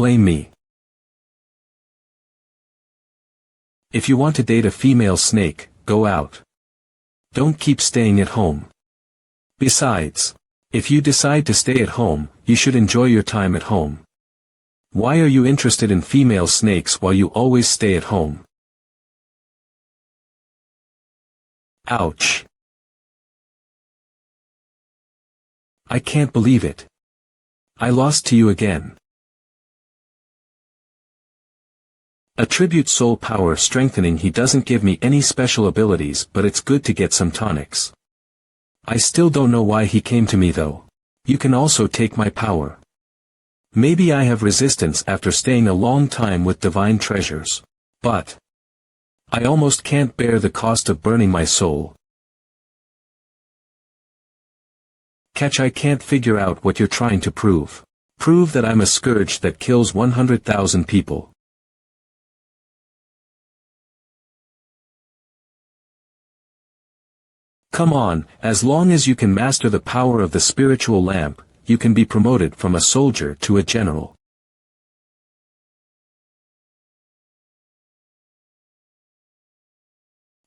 Blame me. If you want to date a female snake, go out. Don't keep staying at home. Besides, if you decide to stay at home, you should enjoy your time at home. Why are you interested in female snakes while you always stay at home? Ouch. I can't believe it. I lost to you again. Attribute soul power strengthening. He doesn't give me any special abilities, but it's good to get some tonics. I still don't know why he came to me though. You can also take my power. Maybe I have resistance after staying a long time with divine treasures. But I almost can't bear the cost of burning my soul. Catch, I can't figure out what you're trying to prove. Prove that I'm a scourge that kills 100,000 people. Come on, as long as you can master the power of the spiritual lamp, you can be promoted from a soldier to a general.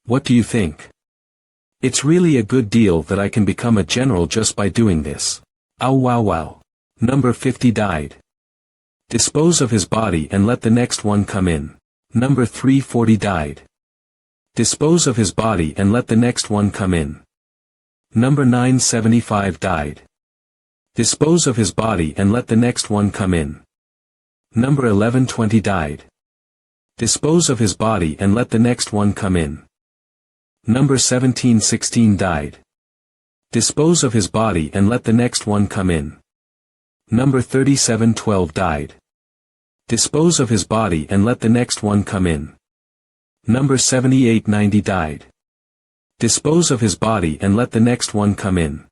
What do you think? It's really a good deal that I can become a general just by doing this. Ow wow wow. Number 50 died. Dispose of his body and let the next one come in. Number 340 died. Dispose of his body and let the next one come in. Number 975 died. Dispose of his body and let the next one come in. Number 1120 died. Dispose of his body and let the next one come in. Number 1716 died. Dispose of his body and let the next one come in. Number 3712 died. Dispose of his body and let the next one come in. Number 7890 died. Dispose of his body and let the next one come in.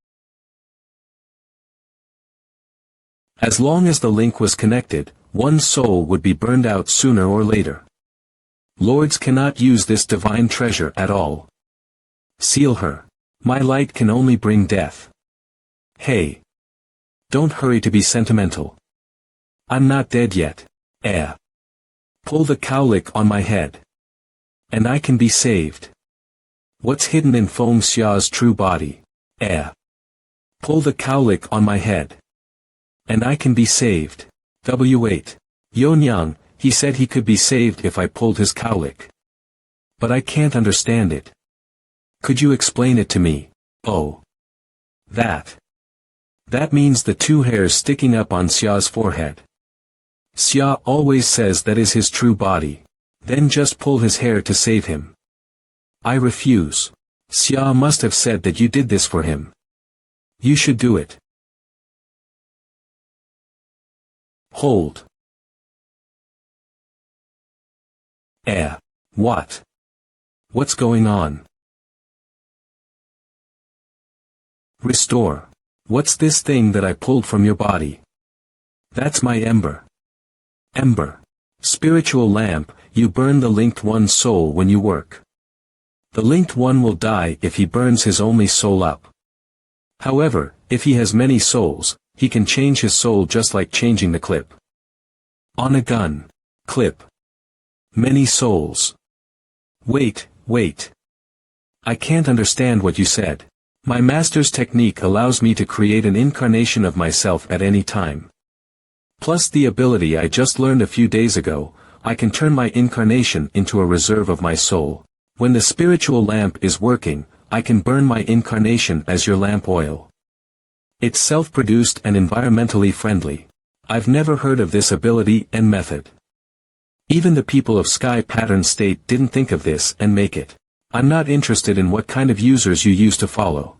As long as the link was connected, one soul would be burned out sooner or later. Lords cannot use this divine treasure at all. Seal her. My light can only bring death. Hey. Don't hurry to be sentimental. I'm not dead yet. Pull the cowlick on my head. And I can be saved. What's hidden in Feng Xia's true body? Pull the cowlick on my head. And I can be saved. W8. Yonyang, he said he could be saved if I pulled his cowlick. But I can't understand it. Could you explain it to me? Oh. That. That means the two hairs sticking up on Xia's forehead. Xia always says that is his true body. Then just pull his hair to save him. I refuse. Xia must have said that you did this for him. You should do it. Hold. What? What's going on? Restore. What's this thing that I pulled from your body? That's my ember. Ember. Spiritual lamp, you burn the linked one's soul when you work. The linked one will die if he burns his only soul up. However, if he has many souls, he can change his soul just like changing the clip. On a gun. Clip. Many souls. Wait. I can't understand what you said. My master's technique allows me to create an incarnation of myself at any time. Plus the ability I just learned a few days ago, I can turn my incarnation into a reserve of my soul. When the spiritual lamp is working, I can burn my incarnation as your lamp oil. It's self-produced and environmentally friendly. I've never heard of this ability and method. Even the people of Sky Pattern State didn't think of this and make it. I'm not interested in what kind of users you used to follow.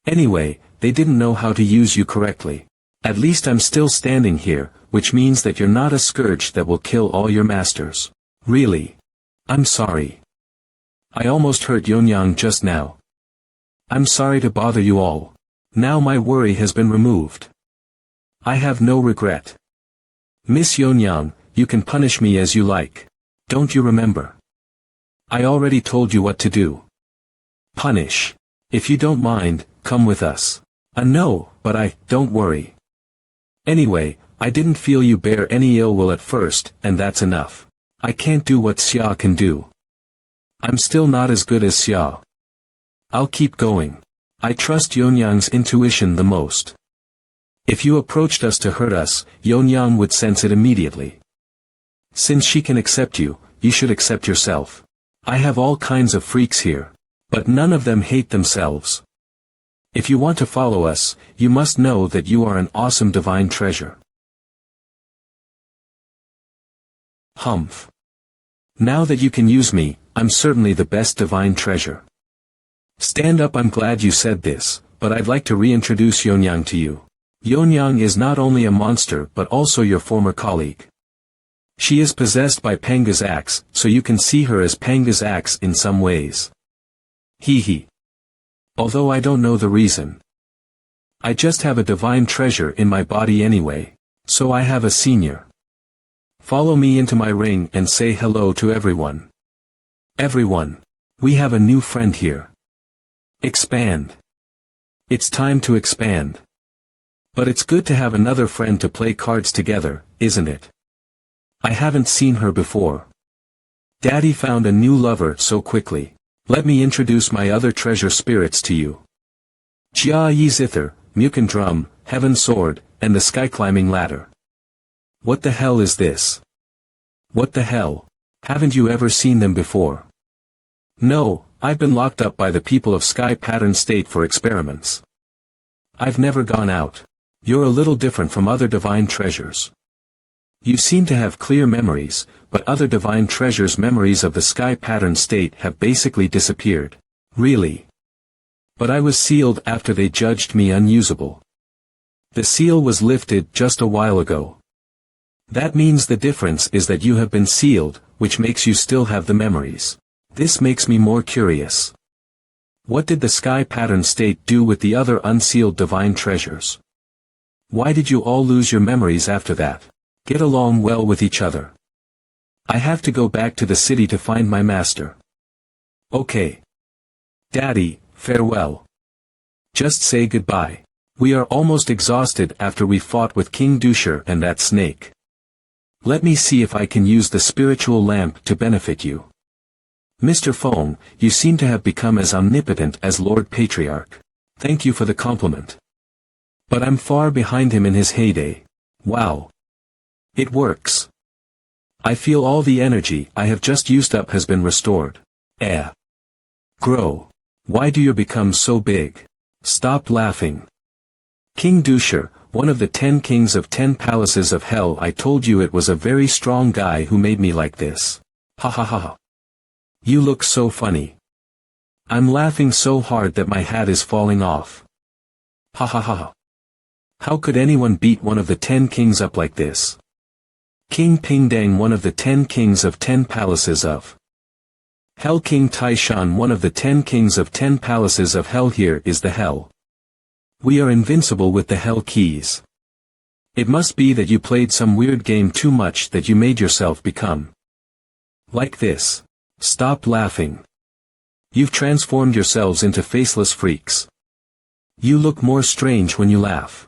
Anyway, they didn't know how to use you correctly. At least I'm still standing here, which means that you're not a scourge that will kill all your masters. Really? I'm sorry. I almost hurt Yonyang just now. I'm sorry to bother you all. Now my worry has been removed. I have no regret. Miss Yonyang, you can punish me as you like. Don't you remember? I already told you what to do. Punish. If you don't mind, come with us. No, but don't worry. Anyway, I didn't feel you bear any ill will at first, and that's enough. I can't do what Xia can do. I'm still not as good as Xia. I'll keep going. I trust Yonyang's intuition the most. If you approached us to hurt us, Yonyang would sense it immediately. Since she can accept you, you should accept yourself. I have all kinds of freaks here. But none of them hate themselves. If you want to follow us, you must know that you are an awesome divine treasure. Humph. Now that you can use me, I'm certainly the best divine treasure. Stand up. I'm glad you said this, but I'd like to reintroduce Yonyang to you. Yonyang is not only a monster but also your former colleague. She is possessed by Panga's axe, so you can see her as Panga's axe in some ways. Hee hee. Although I don't know the reason. I just have a divine treasure in my body anyway, so I have a senior. Follow me into my ring and say hello to everyone. Everyone. We have a new friend here. Expand. It's time to expand. But it's good to have another friend to play cards together, isn't it? I haven't seen her before. Daddy found a new lover so quickly. Let me introduce my other treasure spirits to you. Jia Yi Zither, Mukan Drum, Heaven Sword, and the Sky Climbing Ladder. What the hell is this? What the hell? Haven't you ever seen them before? No, I've been locked up by the people of Sky Pattern State for experiments. I've never gone out. You're a little different from other divine treasures. You seem to have clear memories, but other divine treasures' memories of the Sky Pattern State have basically disappeared. Really? But I was sealed after they judged me unusable. The seal was lifted just a while ago. That means the difference is that you have been sealed, which makes you still have the memories. This makes me more curious. What did the Sky Pattern State do with the other unsealed divine treasures? Why did you all lose your memories after that? Get along well with each other. I have to go back to the city to find my master. Okay. Daddy, farewell. Just say goodbye. We are almost exhausted after we fought with King Dusher and that snake. Let me see if I can use the spiritual lamp to benefit you. Mr. Feng, you seem to have become as omnipotent as Lord Patriarch. Thank you for the compliment. But I'm far behind him in his heyday. Wow. It works. I feel all the energy I have just used up has been restored. Grow. Why do you become so big? Stop laughing. King Dusher, one of the 10 kings of 10 palaces of hell. I told you it was a very strong guy who made me like this. Ha ha ha ha. You look so funny. I'm laughing so hard that my hat is falling off. Ha ha ha ha. How could anyone beat one of the 10 kings up like this? King Pingdang, one of the 10 kings of 10 palaces of hell. King Taishan, one of the 10 kings of 10 palaces of hell. Here is the hell. We are invincible with the hell keys. It must be that you played some weird game too much that you made yourself become like this. Stop laughing. You've transformed yourselves into faceless freaks. You look more strange when you laugh.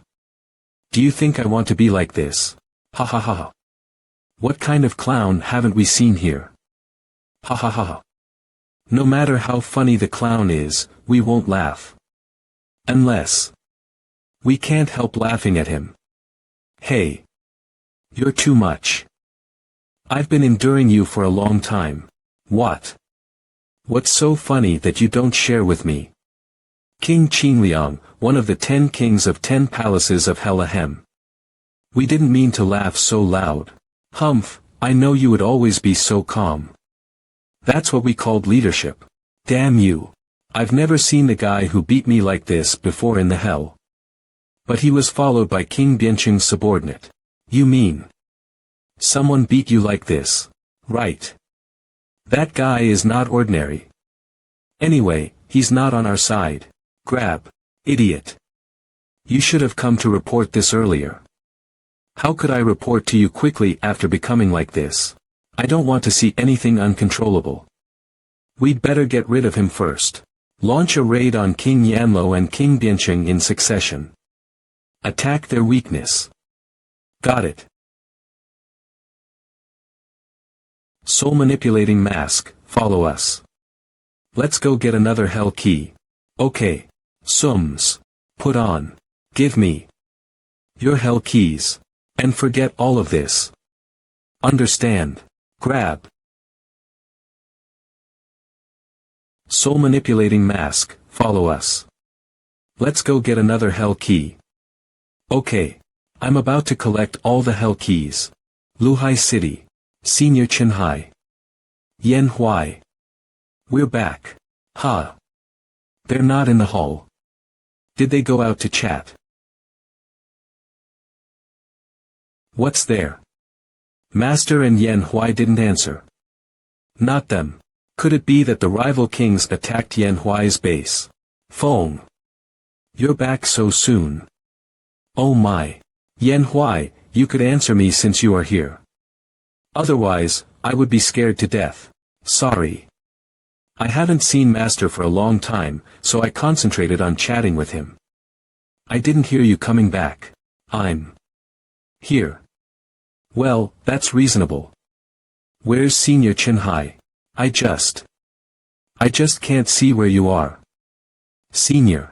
Do you think I want to be like this? Ha ha ha ha. What kind of clown haven't we seen here? Ha ha ha ha. No matter how funny the clown is, we won't laugh. Unless we can't help laughing at him. Hey. You're too much. I've been enduring you for a long time. What? What's so funny that you don't share with me? King Qingliang, one of the 10 kings of 10 palaces of hell. Ahem. We didn't mean to laugh so loud. Humph, I know you would always be so calm. That's what we called leadership. Damn you. I've never seen the guy who beat me like this before in the hell. But he was followed by King Bianqing's subordinate. You mean someone beat you like this? Right. That guy is not ordinary. Anyway, he's not on our side. Grab. Idiot. You should have come to report this earlier. How could I report to you quickly after becoming like this? I don't want to see anything uncontrollable. We'd better get rid of him first. Launch a raid on King Yanlo and King Bianqing in succession. Attack their weakness. Got it. Soul manipulating mask, follow us. Let's go get another hell key. Okay. Sums. Put on. Give me your hell keys. And forget all of this. Understand. Grab. Soul manipulating mask, follow us. Let's go get another hell key. Okay. I'm about to collect all the hell keys. Luhai City. Senior Chinhai. Yen Huai. We're back. Ha. They're not in the hall. Did they go out to chat? What's there? Master and Yen Huai didn't answer. Not them. Could it be that the rival kings attacked Yen Huai's base? Fong. You're back so soon. Oh my. Yen Huai, you could answer me since you are here. Otherwise, I would be scared to death. Sorry. I haven't seen Master for a long time, so I concentrated on chatting with him. I didn't hear you coming back. I'm here. Well, that's reasonable. Where's Senior Chinhai? I just can't see where you are. Senior.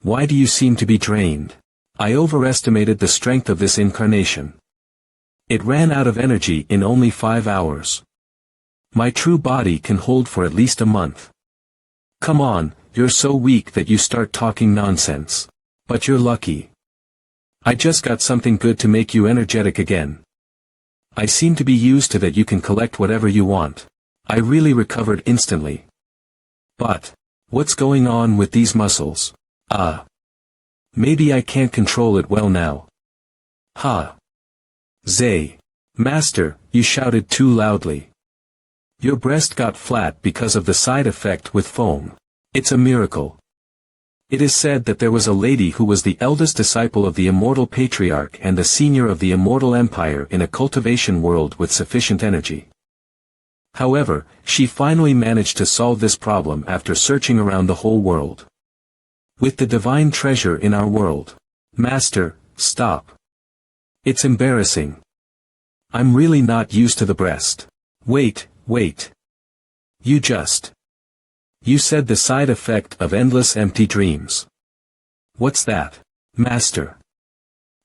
Why do you seem to be drained? I overestimated the strength of this incarnation. It ran out of energy in only 5 hours. My true body can hold for at least a month. Come on, you're so weak that you start talking nonsense. But you're lucky. I just got something good to make you energetic again. I seem to be used to that you can collect whatever you want. I really recovered instantly. But what's going on with these muscles? Maybe I can't control it well now. Ha. Zay. Master, you shouted too loudly. Your breast got flat because of the side effect with foam. It's a miracle. It is said that there was a lady who was the eldest disciple of the immortal patriarch and the senior of the immortal empire in a cultivation world with sufficient energy. However, she finally managed to solve this problem after searching around the whole world. With the divine treasure in our world. Master, stop. It's embarrassing. I'm really not used to the breast. Wait. You said the side effect of endless empty dreams. What's that? Master.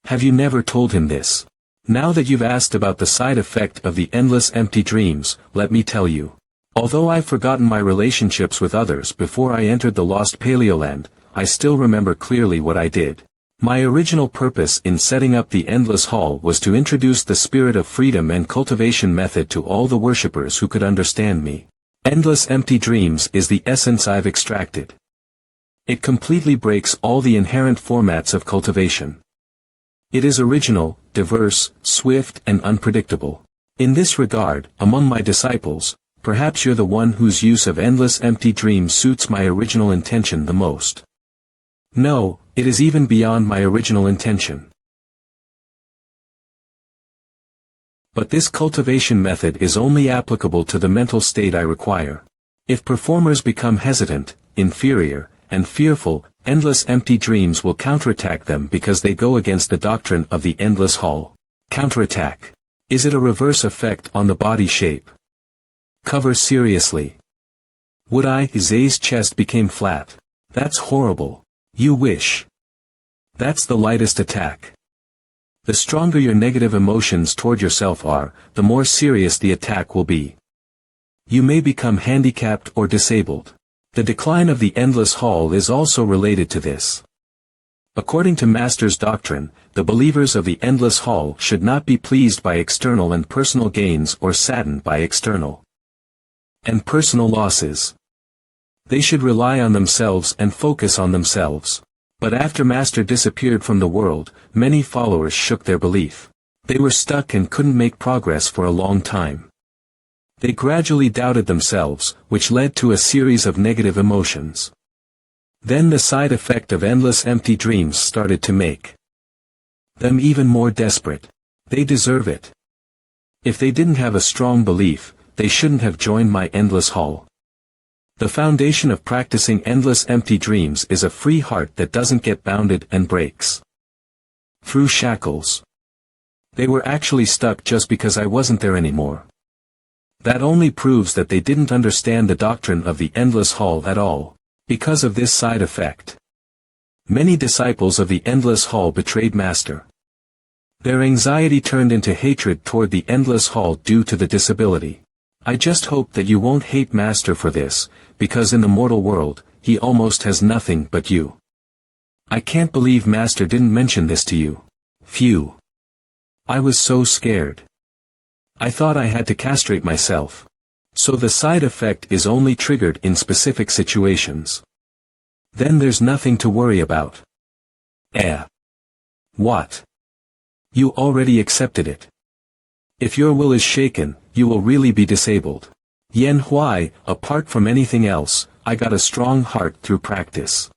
Have you never told him this? Now that you've asked about the side effect of the endless empty dreams, let me tell you. Although I've forgotten my relationships with others before I entered the lost Paleoland, I still remember clearly what I did. My original purpose in setting up the Endless Hall was to introduce the spirit of freedom and cultivation method to all the worshippers who could understand me. Endless empty dreams is the essence I've extracted. It completely breaks all the inherent formats of cultivation. It is original, diverse, swift and unpredictable. In this regard, among my disciples, perhaps you're the one whose use of endless empty dreams suits my original intention the most. No, it is even beyond my original intention. But this cultivation method is only applicable to the mental state I require. If performers become hesitant, inferior, and fearful, endless empty dreams will counterattack them because they go against the doctrine of the endless hall. Counterattack. Is it a reverse effect on the body shape? Cover seriously. Would I? Zay's chest became flat. That's horrible. You wish. That's the lightest attack. The stronger your negative emotions toward yourself are, the more serious the attack will be. You may become handicapped or disabled. The decline of the endless hall is also related to this. According to Master's doctrine, the believers of the endless hall should not be pleased by external and personal gains or saddened by external and personal losses. They should rely on themselves and focus on themselves. But after Master disappeared from the world, many followers shook their belief. They were stuck and couldn't make progress for a long time. They gradually doubted themselves, which led to a series of negative emotions. Then the side effect of endless empty dreams started to make them even more desperate. They deserve it. If they didn't have a strong belief, they shouldn't have joined my endless hall. The foundation of practicing endless empty dreams is a free heart that doesn't get bounded and breaks through shackles. They were actually stuck just because I wasn't there anymore. That only proves that they didn't understand the doctrine of the endless hall at all, because of this side effect. Many disciples of the endless hall betrayed Master. Their anxiety turned into hatred toward the endless hall due to the disability. I just hope that you won't hate Master for this, because in the mortal world, he almost has nothing but you. I can't believe Master didn't mention this to you. Phew. I was so scared. I thought I had to castrate myself. So the side effect is only triggered in specific situations. Then there's nothing to worry about. What? You already accepted it. If your will is shaken, you will really be disabled. MANHWA, apart from anything else, I got a strong heart through practice.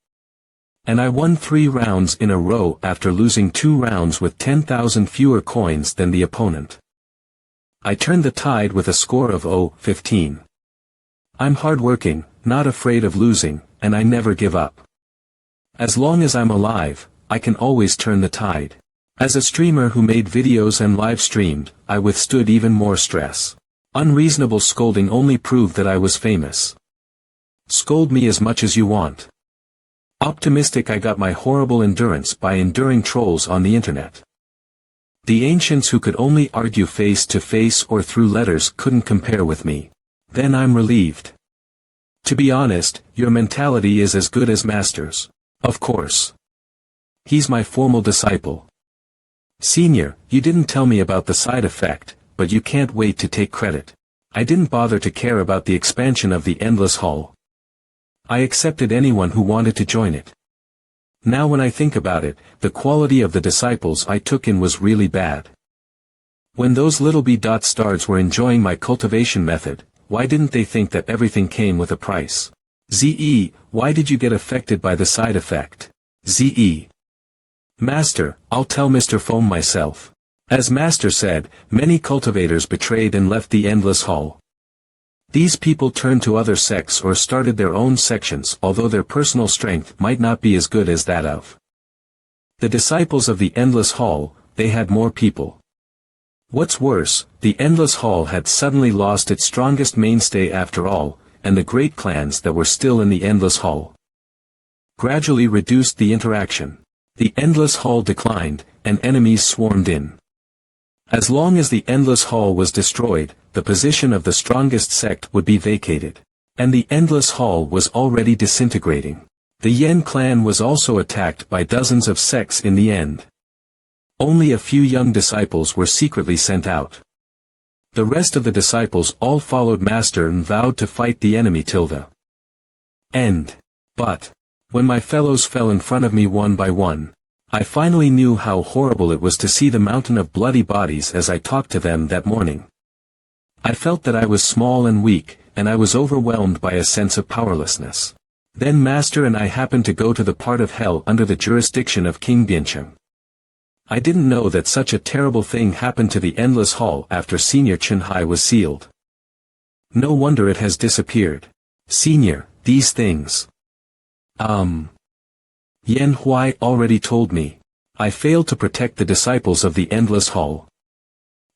And I won 3 rounds in a row after losing 2 rounds with 10,000 fewer coins than the opponent. I turned the tide with a score of 15. I'm hardworking, not afraid of losing, and I never give up. As long as I'm alive, I can always turn the tide. As a streamer who made videos and live streamed, I withstood even more stress. Unreasonable scolding only proved that I was famous. Scold me as much as you want. Optimistic, I got my horrible endurance by enduring trolls on the internet. The ancients who could only argue face to face or through letters couldn't compare with me. Then I'm relieved. To be honest, your mentality is as good as Master's. Of course. He's my formal disciple. Senior, you didn't tell me about the side effect, but you can't wait to take credit. I didn't bother to care about the expansion of the endless hall. I accepted anyone who wanted to join it. Now when I think about it, the quality of the disciples I took in was really bad. When those little B.stars were enjoying my cultivation method, why didn't they think that everything came with a price? ZE, why did you get affected by the side effect? ZE. Master, I'll tell Mr. Foam myself. As Master said, many cultivators betrayed and left the endless hall. These people turned to other sects or started their own sections, although their personal strength might not be as good as that of the disciples of the endless hall. They had more people. What's worse, the endless hall had suddenly lost its strongest mainstay after all, and the great clans that were still in the endless hall gradually reduced the interaction. The endless hall declined, and enemies swarmed in. As long as the endless hall was destroyed, the position of the strongest sect would be vacated. And the endless hall was already disintegrating. The Yen clan was also attacked by dozens of sects in the end. Only a few young disciples were secretly sent out. The rest of the disciples all followed Master and vowed to fight the enemy till the end. But when my fellows fell in front of me one by one, I finally knew how horrible it was to see the mountain of bloody bodies as I talked to them that morning. I felt that I was small and weak, and I was overwhelmed by a sense of powerlessness. Then Master and I happened to go to the part of hell under the jurisdiction of King Biancheng. I didn't know that such a terrible thing happened to the endless hall after Senior Chenhai was sealed. No wonder it has disappeared. Senior, these things. MANHWA already told me. I failed to protect the disciples of the endless hall.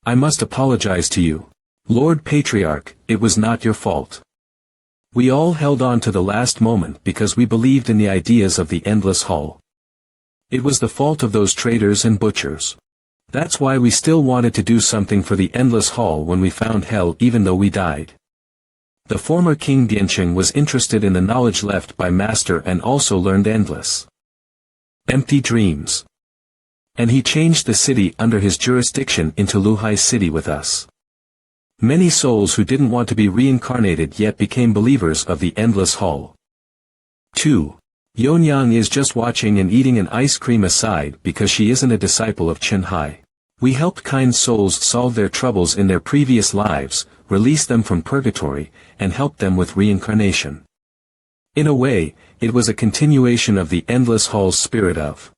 I must apologize to you. Lord Patriarch, it was not your fault. We all held on to the last moment because we believed in the ideas of the endless hall. It was the fault of those traders and butchers. That's why we still wanted to do something for the endless hall when we found hell even though we died. The former King Biancheng was interested in the knowledge left by Master and also learned endless empty dreams. And he changed the city under his jurisdiction into Luhai City with us. Many souls who didn't want to be reincarnated yet became believers of the endless hall. 2. Yonyang is just watching and eating an ice cream aside because she isn't a disciple of Chenhai. We helped kind souls solve their troubles in their previous lives, release them from purgatory, and help them with reincarnation. In a way, it was a continuation of the endless hall's spirit of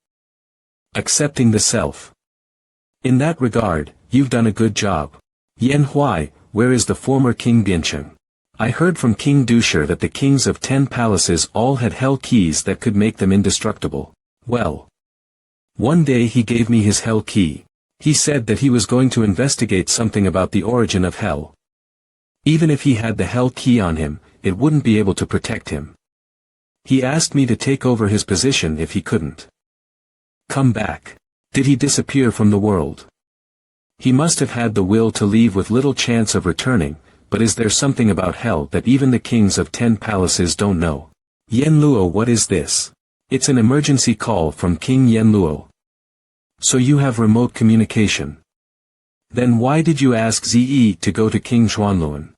accepting the self. In that regard, you've done a good job. MANHWA, where is the former King Biancheng? I heard from King Dusher that the kings of 10 palaces all had hell keys that could make them indestructible. Well, one day he gave me his hell key. He said that he was going to investigate something about the origin of hell. Even if he had the hell key on him, it wouldn't be able to protect him. He asked me to take over his position if he couldn't come back. Did he disappear from the world? He must have had the will to leave with little chance of returning, but is there something about hell that even the kings of 10 palaces don't know? Yen Luo, what is this? It's an emergency call from King Yen Luo. So you have remote communication. Then why did you ask Ze to go to King Xuanluan?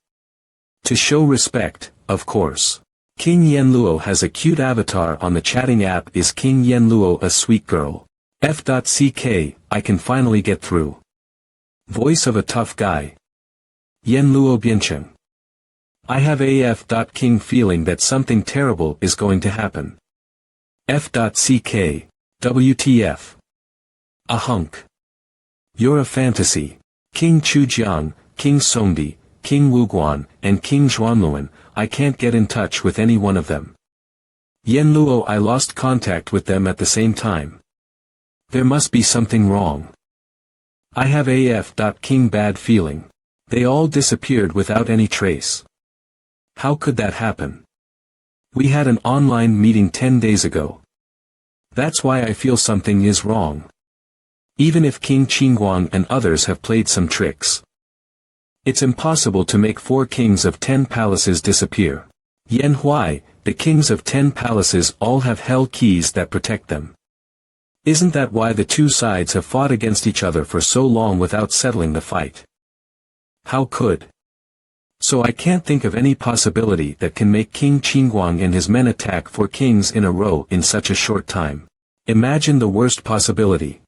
To show respect, of course. King Yen Luo has a cute avatar on the chatting app. Is King Yen Luo a sweet girl? F.ck, I can finally get through. Voice of a tough guy. Yen Luo Biancheng. I have AF.king feeling that something terrible is going to happen. F.ck, WTF. A hunk. You're a fantasy. King Chujiang, King Songdi, King Wuguan, and King Xuanluan, I can't get in touch with any one of them. Yen Luo, I lost contact with them at the same time. There must be something wrong. I have AF.king bad feeling. They all disappeared without any trace. How could that happen? We had an online meeting 10 days ago. That's why I feel something is wrong. Even if King Qingguang and others have played some tricks. It's impossible to make 4 kings of 10 palaces disappear. Yen Huai, the kings of 10 palaces all have hell keys that protect them. Isn't that why the two sides have fought against each other for so long without settling the fight? How could? So I can't think of any possibility that can make King Qingguang and his men attack 4 kings in a row in such a short time. Imagine the worst possibility.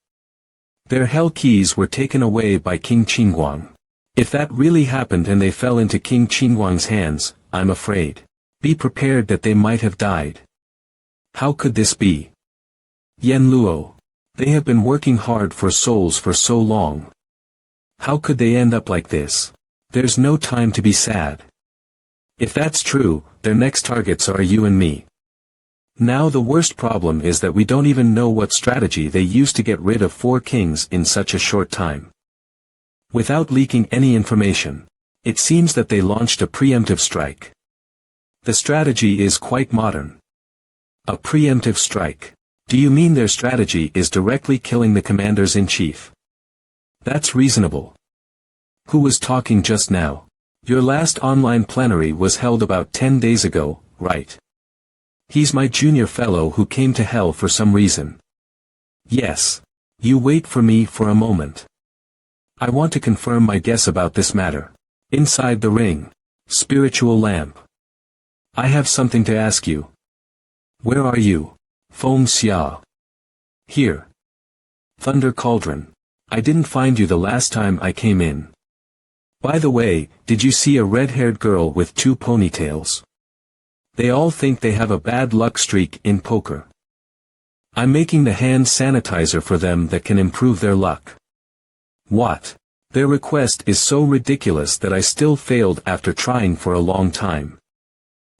Their hell keys were taken away by King Qingguang. If that really happened and they fell into King Qingguang's hands, I'm afraid. Be prepared that they might have died. How could this be? Yen Luo. They have been working hard for souls for so long. How could they end up like this? There's no time to be sad. If that's true, their next targets are you and me. Now the worst problem is that we don't even know what strategy they used to get rid of 4 kings in such a short time. Without leaking any information, it seems that they launched a preemptive strike. The strategy is quite modern. A preemptive strike. Do you mean their strategy is directly killing the commanders-in-chief? That's reasonable. Who was talking just now? Your last online plenary was held about 10 days ago, right? He's my junior fellow who came to hell for some reason. Yes. You wait for me for a moment. I want to confirm my guess about this matter. Inside the ring. Spiritual lamp. I have something to ask you. Where are you? Feng Xia. Here. Thunder Cauldron. I didn't find you the last time I came in. By the way, did you see a red-haired girl with 2 ponytails? They all think they have a bad luck streak in poker. I'm making the hand sanitizer for them that can improve their luck. What? Their request is so ridiculous that I still failed after trying for a long time.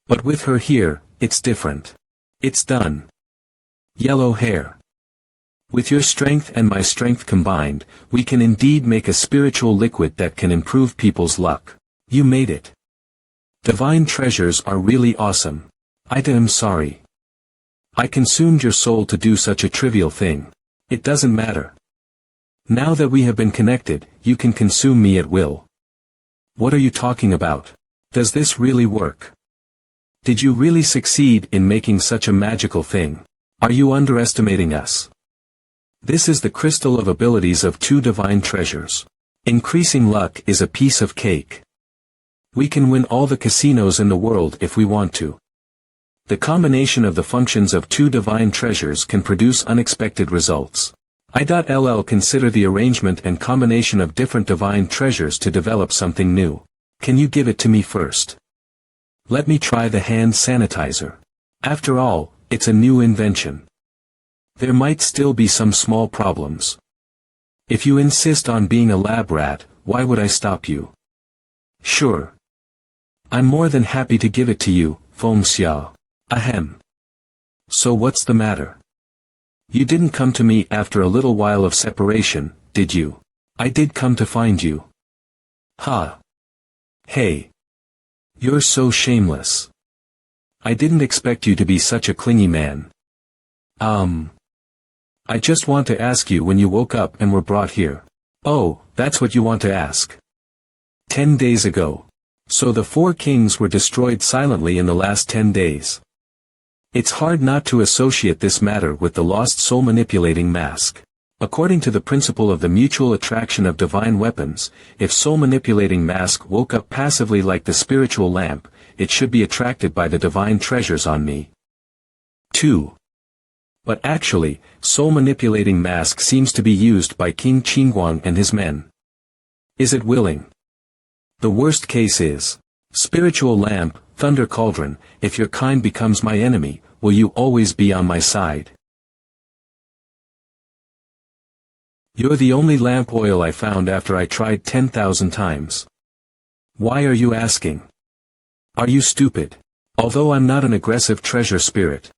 But with her here, it's different. It's done. Yellow hair. With your strength and my strength combined, we can indeed make a spiritual liquid that can improve people's luck. You made it. Divine treasures are really awesome. I'm sorry. I consumed your soul to do such a trivial thing. It doesn't matter. Now that we have been connected, you can consume me at will. What are you talking about? Does this really work? Did you really succeed in making such a magical thing? Are you underestimating us? This is the crystal of abilities of 2 divine treasures. Increasing luck is a piece of cake. We can win all the casinos in the world if we want to. The combination of the functions of 2 divine treasures can produce unexpected results. I.LL consider the arrangement and combination of different divine treasures to develop something new. Can you give it to me first? Let me try the hand sanitizer. After all, it's a new invention. There might still be some small problems. If you insist on being a lab rat, why would I stop you? Sure. I'm more than happy to give it to you, Feng Xia. Ahem. So what's the matter? You didn't come to me after a little while of separation, did you? I did come to find you. Ha. Hey. You're so shameless. I didn't expect you to be such a clingy man. I just want to ask you when you woke up and were brought here. Oh, that's what you want to ask. 10 days ago. So the 4 kings were destroyed silently in the last 10 days. It's hard not to associate this matter with the lost soul manipulating mask. According to the principle of the mutual attraction of divine weapons, if soul manipulating mask woke up passively like the spiritual lamp, it should be attracted by the divine treasures on me. 2. But actually, soul manipulating mask seems to be used by King Qingguang and his men. Is it willing? The worst case is, spiritual lamp, thunder cauldron, if your kind becomes my enemy, will you always be on my side? You're the only lamp oil I found after I tried 10,000 times. Why are you asking? Are you stupid? Although I'm not an aggressive treasure spirit.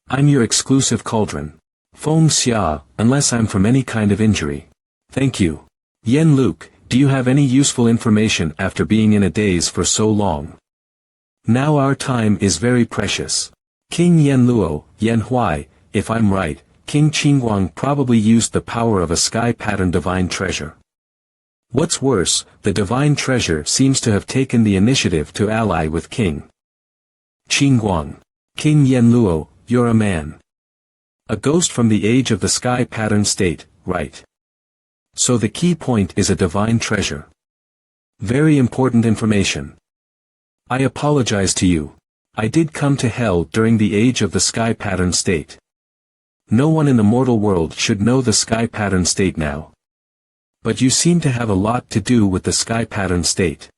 I'm your exclusive cauldron. Feng Xia, unless I'm from any kind of injury. Thank you. Yen Luke, do you have any useful information after being in a daze for so long? Now our time is very precious. King Yen Luo, Yen Huai, if I'm right, King Qingguang probably used the power of a sky pattern divine treasure. What's worse, the divine treasure seems to have taken the initiative to ally with King Qingguang. King Yen Luo, you're a man. A ghost from the age of the sky pattern state, right? So the key point is a divine treasure. Very important information. I apologize to you. I did come to hell during the age of the sky pattern state. No one in the mortal world should know the sky pattern state now. But you seem to have a lot to do with the sky pattern state.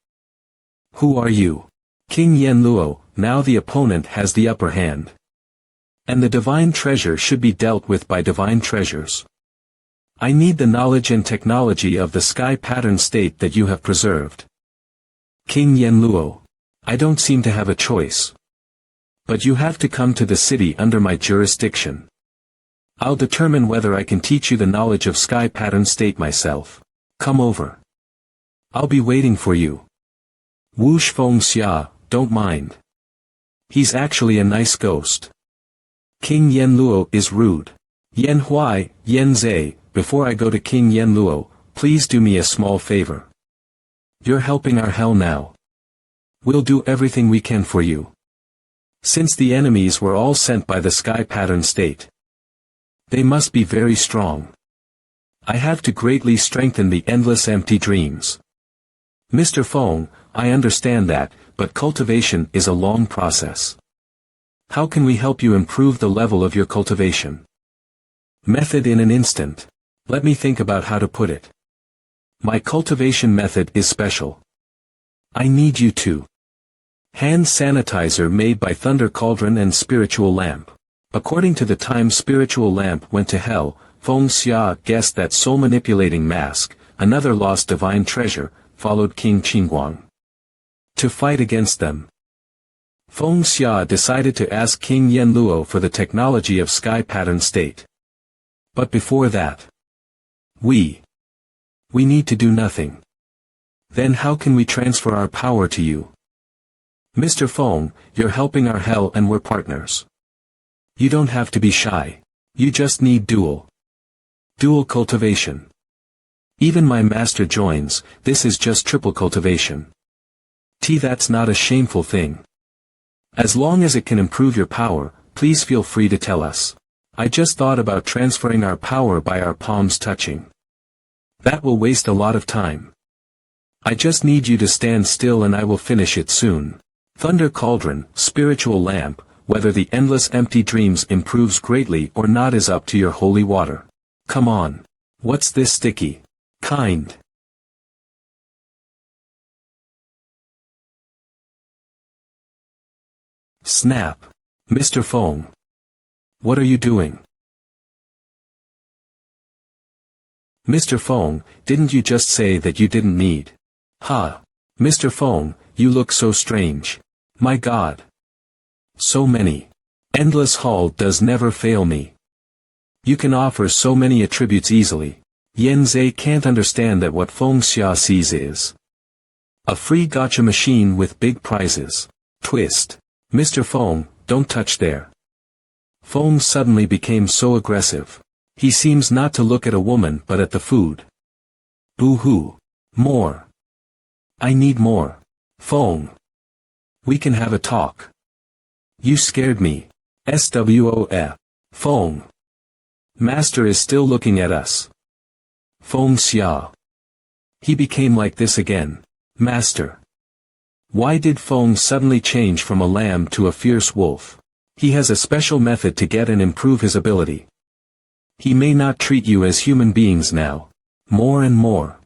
Who are you? King Yen Luo, now the opponent has the upper hand. And the divine treasure should be dealt with by divine treasures. I need the knowledge and technology of the sky pattern state that you have preserved. King Yen Luo. I don't seem to have a choice. But you have to come to the city under my jurisdiction. I'll determine whether I can teach you the knowledge of sky pattern state myself. Come over. I'll be waiting for you. Whoosh Feng Xia, don't mind. He's actually a nice ghost. King Yen Luo is rude. Yen Huai, Yen Zhe, before I go to King Yen Luo, please do me a small favor. You're helping our hell now. We'll do everything we can for you. Since the enemies were all sent by the sky pattern state, they must be very strong. I have to greatly strengthen the endless empty dreams. Mr. Feng, I understand that, but cultivation is a long process. How can we help you improve the level of your cultivation? Method in an instant. Let me think about how to put it. My cultivation method is special. I need you to. Hand sanitizer made by Thunder Cauldron and Spiritual Lamp. According to the time Spiritual Lamp went to hell, Feng Xia guessed that soul manipulating mask, another lost divine treasure, followed King Qingguang. To fight against them, Feng Xia decided to ask King Yen Luo for the technology of sky pattern state. But before that, we need to do nothing. Then how can we transfer our power to you? Mr. Feng, you're helping our hell and we're partners. You don't have to be shy. You just need dual cultivation. Even my master joins, this is just triple cultivation. That's not a shameful thing. As long as it can improve your power, please feel free to tell us. I just thought about transferring our power by our palms touching. That will waste a lot of time. I just need you to stand still and I will finish it soon. Thunder Cauldron, Spiritual Lamp, whether the endless empty dreams improves greatly or not is up to your holy water. Come on. What's this sticky? Kind. Snap. Mr. Feng. What are you doing? Mr. Feng, didn't you just say that you didn't need? Ha. Mr. Feng, you look so strange. My God. So many. Endless hall does never fail me. You can offer so many attributes easily. Yan Zhe can't understand that what Feng Xia sees is a free gacha machine with big prizes. Twist. Mr. Feng, don't touch there. Feng suddenly became so aggressive. He seems not to look at a woman but at the food. Boo-hoo. More. I need more. Feng. We can have a talk. You scared me. SWOF. Feng. Master is still looking at us. Feng Xia. He became like this again. Master. Why did Feng suddenly change from a lamb to a fierce wolf? He has a special method to get and improve his ability. He may not treat you as human beings now. More and more.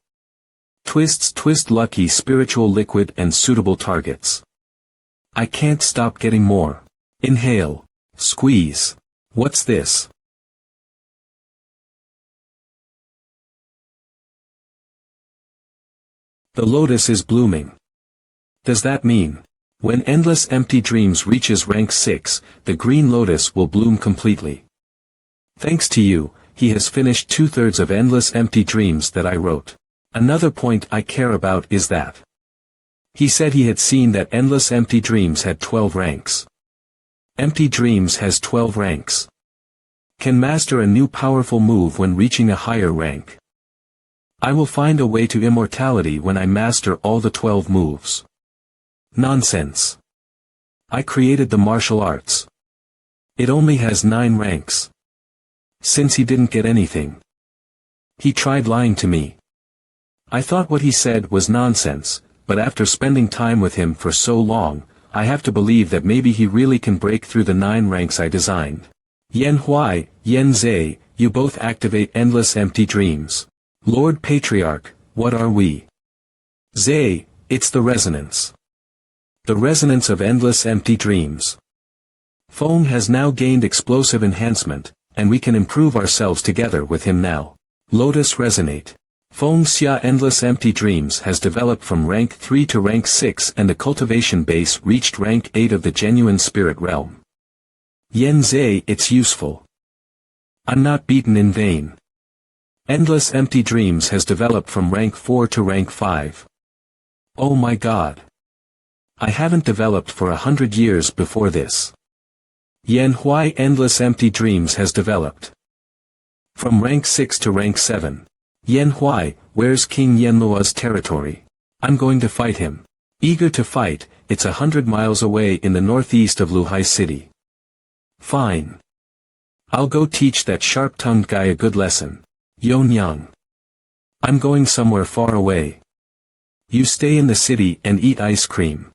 Twist lucky spiritual liquid and suitable targets. I can't stop getting more. Inhale. Squeeze. What's this? The lotus is blooming. Does that mean, when Endless Empty Dreams reaches rank 6, the green lotus will bloom completely? Thanks to you, he has finished 2/3 of Endless Empty Dreams that I wrote. Another point I care about is that he said he had seen that Endless Empty Dreams had 12 ranks. Empty Dreams has 12 ranks. Can master a new powerful move when reaching a higher rank. I will find a way to immortality when I master all the 12 moves. Nonsense. I created the martial arts. It only has 9 ranks. Since he didn't get anything. He tried lying to me. I thought what he said was nonsense, but after spending time with him for so long, I have to believe that maybe he really can break through the 9 ranks I designed. Yanhui, Yan Zhe, you both activate Endless Empty Dreams. Lord Patriarch, what are we? Zhe, it's the resonance. The resonance of Endless Empty Dreams. Feng has now gained explosive enhancement, and we can improve ourselves together with him now. Lotus Resonate. Feng Xia Endless Empty Dreams has developed from rank 3 to rank 6 and the cultivation base reached rank 8 of the genuine spirit realm. Yan Zhe, it's useful. I'm not beaten in vain. Endless Empty Dreams has developed from rank 4 to rank 5. Oh my god. I haven't developed for 100 years before this. Yanhui Endless Empty Dreams has developed from rank 6 to rank 7. Yanhui, where's King Yanlua's territory? I'm going to fight him. Eager to fight, it's 100 miles away in the northeast of Luhai City. Fine. I'll go teach that sharp-tongued guy a good lesson. Yonyang. I'm going somewhere far away. You stay in the city and eat ice cream.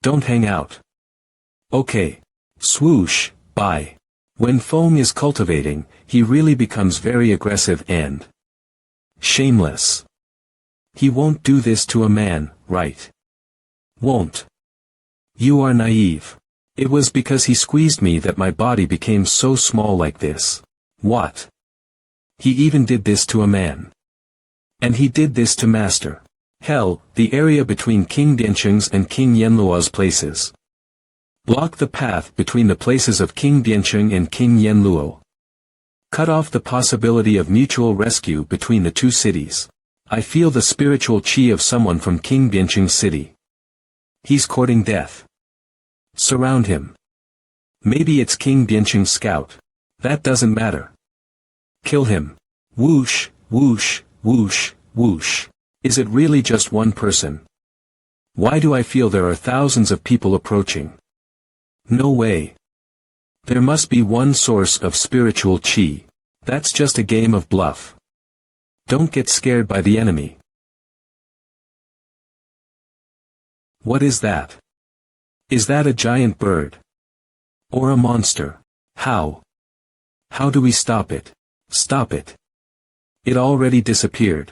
Don't hang out. Okay. Swoosh, bye. When Feng is cultivating, he really becomes very aggressive and shameless. He won't do this to a man, right? Won't. You are naive. It was because he squeezed me that my body became so small like this. What? He even did this to a man. And he did this to master. Hell, the area between King Diancheng's and King Yanluo's places. Block the path between the places of King Diancheng and King Yanluo. Cut off the possibility of mutual rescue between the two cities. I feel the spiritual chi of someone from King Diancheng's city. He's courting death. Surround him. Maybe it's King Diancheng's scout. That doesn't matter. Kill him. Whoosh, whoosh, whoosh, whoosh. Is it really just one person? Why do I feel there are thousands of people approaching? No way. There must be one source of spiritual chi. That's just a game of bluff. Don't get scared by the enemy. What is that? Is that a giant bird? Or a monster? How? How do we stop it? Stop it. It already disappeared.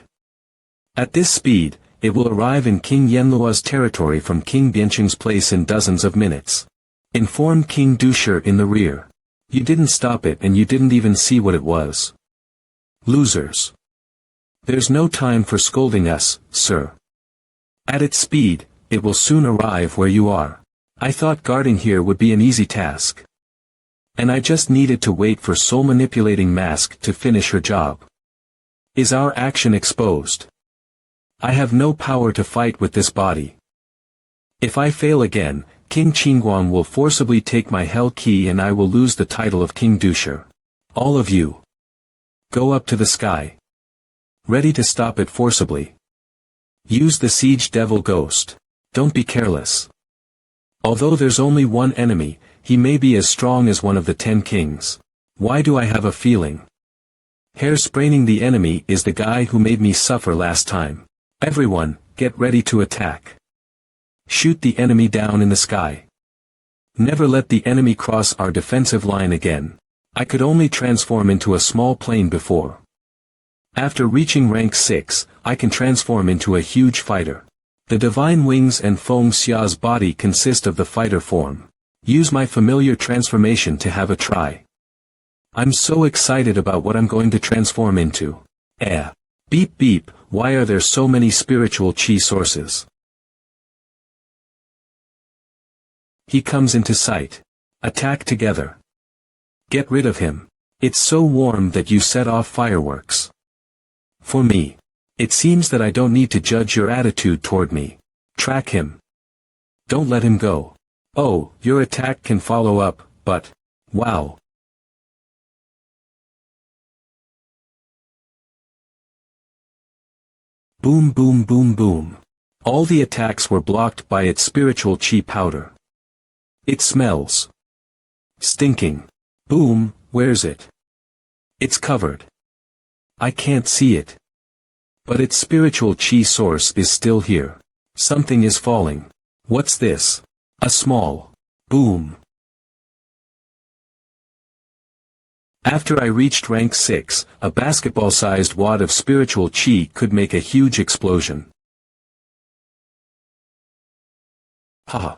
At this speed, it will arrive in King Yanluo's territory from King Diancheng's place in dozens of minutes. Inform King Dusher in the rear. You didn't stop it and you didn't even see what it was. Losers. There's no time for scolding us, sir. At its speed, it will soon arrive where you are. I thought guarding here would be an easy task. And I just needed to wait for soul manipulating mask to finish her job. Is our action exposed? I have no power to fight with this body. If I fail again, King Qingguang will forcibly take my hell key and I will lose the title of King Dusher. All of you. Go up to the sky. Ready to stop it forcibly. Use the siege devil ghost. Don't be careless. Although there's only one enemy, he may be as strong as one of the 10 kings. Why do I have a feeling? Hair-spraining the enemy is the guy who made me suffer last time. Everyone, get ready to attack. Shoot the enemy down in the sky. Never let the enemy cross our defensive line again. I could only transform into a small plane before. After reaching rank 6, I can transform into a huge fighter. The divine wings and Feng Xia's body consist of the fighter form. Use my familiar transformation to have a try. I'm so excited about what I'm going to transform into. Beep beep, why are there so many spiritual chi sources? He comes into sight. Attack together. Get rid of him. It's so warm that you set off fireworks. For me. It seems that I don't need to judge your attitude toward me. Track him. Don't let him go. Oh, your attack can follow up, but... wow. Boom boom boom boom. All the attacks were blocked by its spiritual chi powder. It smells stinking. Boom, where's it? It's covered. I can't see it. But its spiritual chi source is still here. Something is falling. What's this? A small boom. After I reached rank 6, a basketball-sized wad of spiritual chi could make a huge explosion. Haha.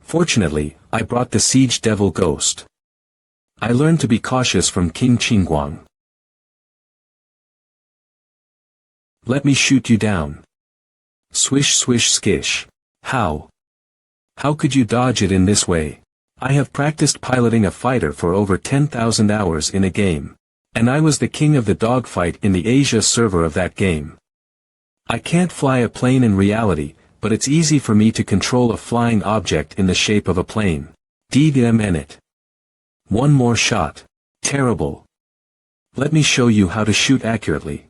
Fortunately, I brought the siege devil ghost. I learned to be cautious from King Qingguang. Let me shoot you down. Swish swish skish. How? How could you dodge it in this way? I have practiced piloting a fighter for over 10,000 hours in a game. And I was the king of the dogfight in the Asia server of that game. I can't fly a plane in reality, but it's easy for me to control a flying object in the shape of a plane. DDMN. One more shot. Terrible. Let me show you how to shoot accurately.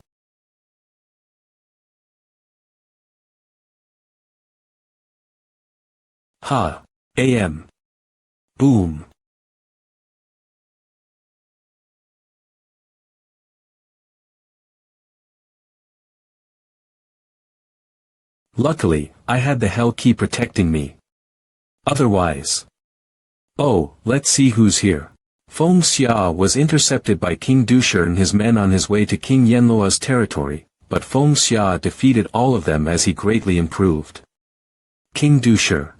Ha. AM. Boom. Luckily, I had the hell key protecting me. Otherwise. Oh, let's see who's here. Feng Xia was intercepted by King Dusher and his men on his way to King Yanlua's territory, but Feng Xia defeated all of them as he greatly improved. King Dusher.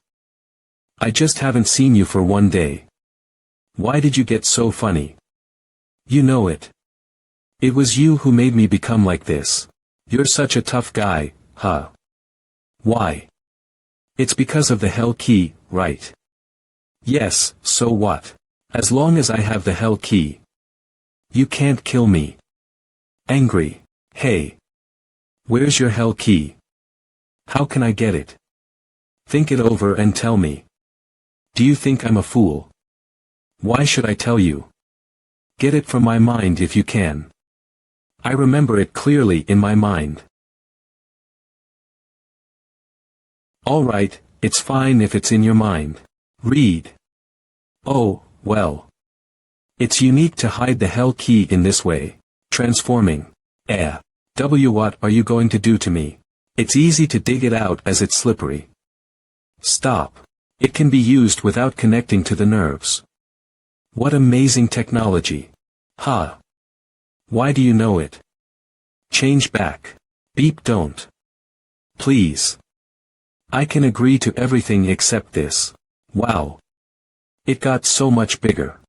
I just haven't seen you for one day. Why did you get so funny? You know it. It was you who made me become like this. You're such a tough guy, huh? Why? It's because of the hell key, right? Yes, so what? As long as I have the hell key. You can't kill me. Angry. Hey. Where's your hell key? How can I get it? Think it over and tell me. Do you think I'm a fool? Why should I tell you? Get it from my mind if you can. I remember it clearly in my mind. Alright, it's fine if it's in your mind. Read. Oh, well. It's unique to hide the hell key in this way. Transforming. What are you going to do to me? It's easy to dig it out as it's slippery. Stop. It can be used without connecting to the nerves. What amazing technology. Ha. Why do you know it? Change back. Beep don't. Please. I can agree to everything except this. Wow. It got so much bigger.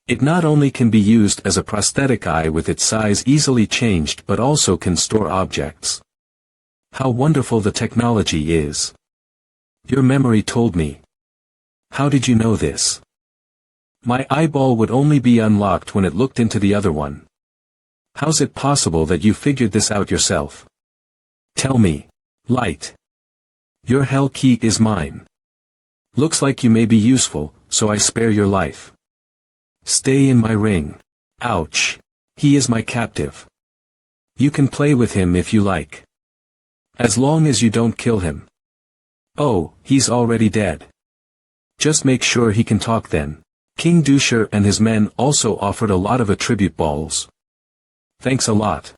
It not only can be used as a prosthetic eye with its size easily changed but also can store objects. How wonderful the technology is. Your memory told me. How did you know this? My eyeball would only be unlocked when it looked into the other one. How's it possible that you figured this out yourself? Tell me. Light. Your hell key is mine. Looks like you may be useful, so I spare your life. Stay in my ring. Ouch. He is my captive. You can play with him if you like. As long as you don't kill him. Oh, he's already dead. Just make sure he can talk then. King Dusher and his men also offered a lot of attribute balls. Thanks a lot.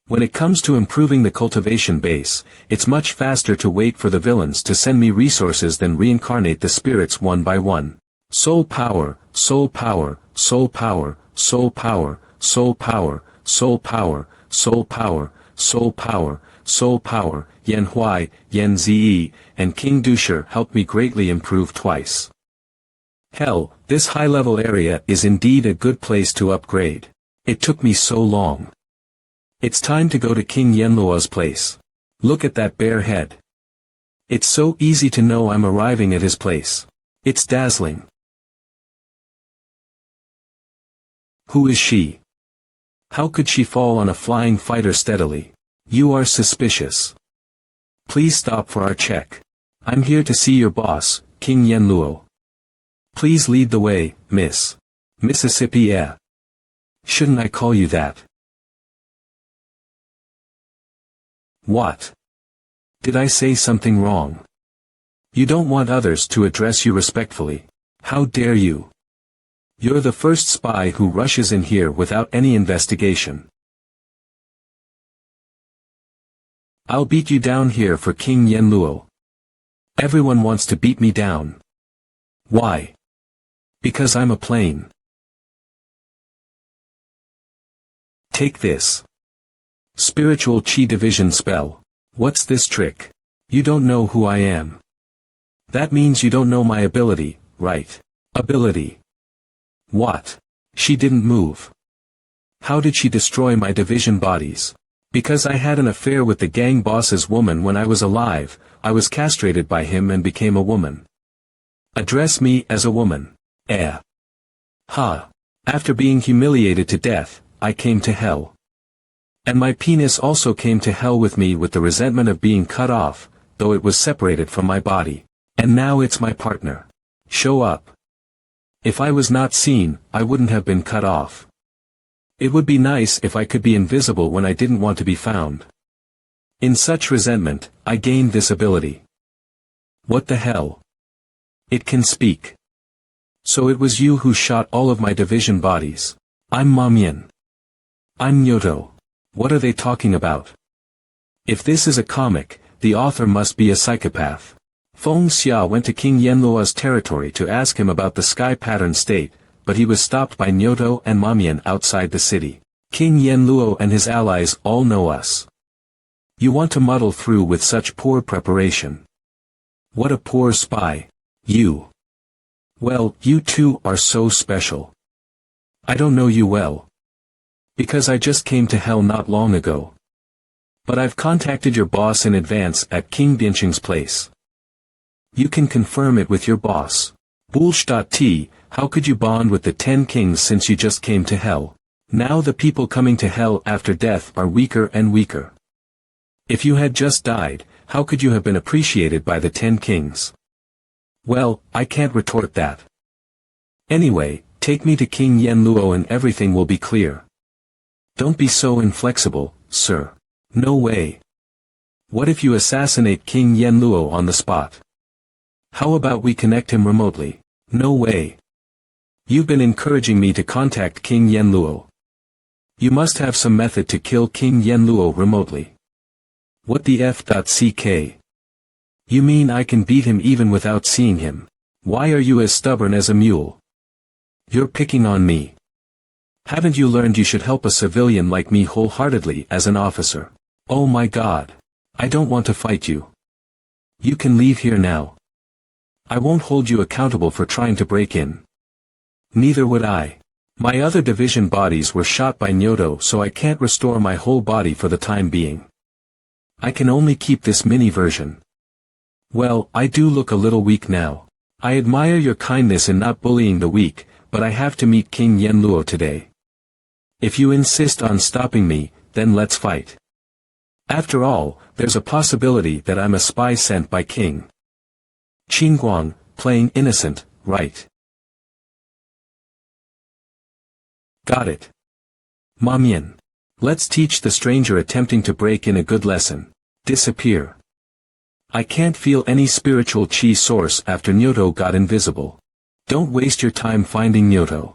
When it comes to improving the cultivation base, it's much faster to wait for the villains to send me resources than reincarnate the spirits one by one. Soul power, soul power, soul power, soul power, soul power, soul power, soul power, soul power, soul power, Yen Hui, Yen Ze, and King Dusher helped me greatly improve twice. Hell, this high-level area is indeed a good place to upgrade. It took me so long. It's time to go to King Yenluo's place. Look at that bare head. It's so easy to know I'm arriving at his place. It's dazzling. Who is she? How could she fall on a flying fighter steadily? You are suspicious. Please stop for our check. I'm here to see your boss, King Yenluo. Please lead the way, Miss. Mississippi. Shouldn't I call you that? What? Did I say something wrong? You don't want others to address you respectfully. How dare you? You're the first spy who rushes in here without any investigation. I'll beat you down here for King Yenluo. Everyone wants to beat me down. Why? Because I'm a plane. Take this. Spiritual Chi Division spell. What's this trick? You don't know who I am. That means you don't know my ability, right? Ability. What? She didn't move. How did she destroy my division bodies? Because I had an affair with the gang boss's woman when I was alive, I was castrated by him and became a woman. Address me as a woman. Ha. After being humiliated to death, I came to hell. And my penis also came to hell with me with the resentment of being cut off, though it was separated from my body. And now it's my partner. Show up. If I was not seen, I wouldn't have been cut off. It would be nice if I could be invisible when I didn't want to be found. In such resentment, I gained this ability. What the hell? It can speak. So it was you who shot all of my division bodies. I'm Mamien. I'm Nyoto. What are they talking about? If this is a comic, the author must be a psychopath. Feng Xia went to King Yenluo's territory to ask him about the sky pattern state, but he was stopped by Nyoto and Mamien outside the city. King Yenluo and his allies all know us. You want to muddle through with such poor preparation. What a poor spy. You. Well, you two are so special. I don't know you well. Because I just came to hell not long ago. But I've contacted your boss in advance at King Bianqing's place. You can confirm it with your boss. Bullshit. How could you bond with the 10 kings since you just came to hell? Now the people coming to hell after death are weaker and weaker. If you had just died, how could you have been appreciated by the 10 kings? Well, I can't retort that. Anyway, take me to King Yenluo and everything will be clear. Don't be so inflexible, sir. No way. What if you assassinate King Yenluo on the spot? How about we connect him remotely? No way. You've been encouraging me to contact King Yenluo. You must have some method to kill King Yenluo remotely. What the f.ck? You mean I can beat him even without seeing him? Why are you as stubborn as a mule? You're picking on me. Haven't you learned you should help a civilian like me wholeheartedly as an officer? Oh my God. I don't want to fight you. You can leave here now. I won't hold you accountable for trying to break in. Neither would I. My other division bodies were shot by Nyoto, so I can't restore my whole body for the time being. I can only keep this mini version. Well, I do look a little weak now. I admire your kindness in not bullying the weak, but I have to meet King Yenluo today. If you insist on stopping me, then let's fight. After all, there's a possibility that I'm a spy sent by King Qingguang, playing innocent, right? Got it. Mamian. Let's teach the stranger attempting to break in a good lesson. Disappear. I can't feel any spiritual chi source after Nyoto got invisible. Don't waste your time finding Nyoto.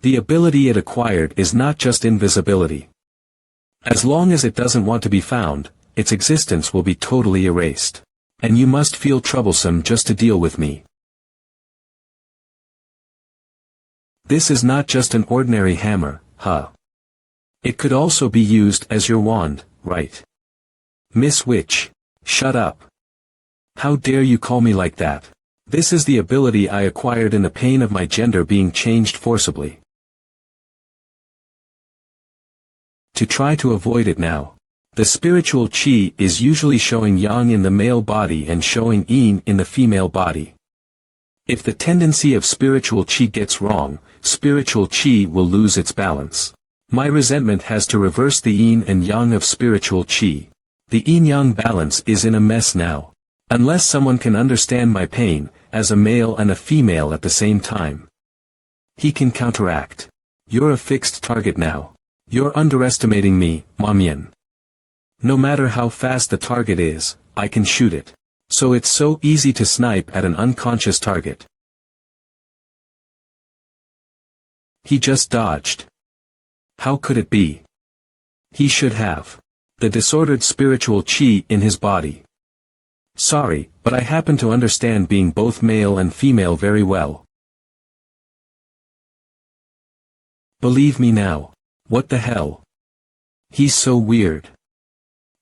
The ability it acquired is not just invisibility. As long as it doesn't want to be found, its existence will be totally erased. And you must feel troublesome just to deal with me. This is not just an ordinary hammer, huh? It could also be used as your wand, right? Miss Witch, shut up. How dare you call me like that? This is the ability I acquired in the pain of my gender being changed forcibly. To try to avoid it now. The spiritual chi is usually showing yang in the male body and showing yin in the female body. If the tendency of spiritual chi gets wrong, spiritual chi will lose its balance. My resentment has to reverse the yin and yang of spiritual chi. The yin-yang balance is in a mess now. Unless someone can understand my pain, as a male and a female at the same time. He can counteract. You're a fixed target now. You're underestimating me, Mamian. No matter how fast the target is, I can shoot it. So it's so easy to snipe at an unconscious target. He just dodged. How could it be? He should have. The disordered spiritual chi in his body. Sorry, but I happen to understand being both male and female very well. Believe me now. What the hell? He's so weird.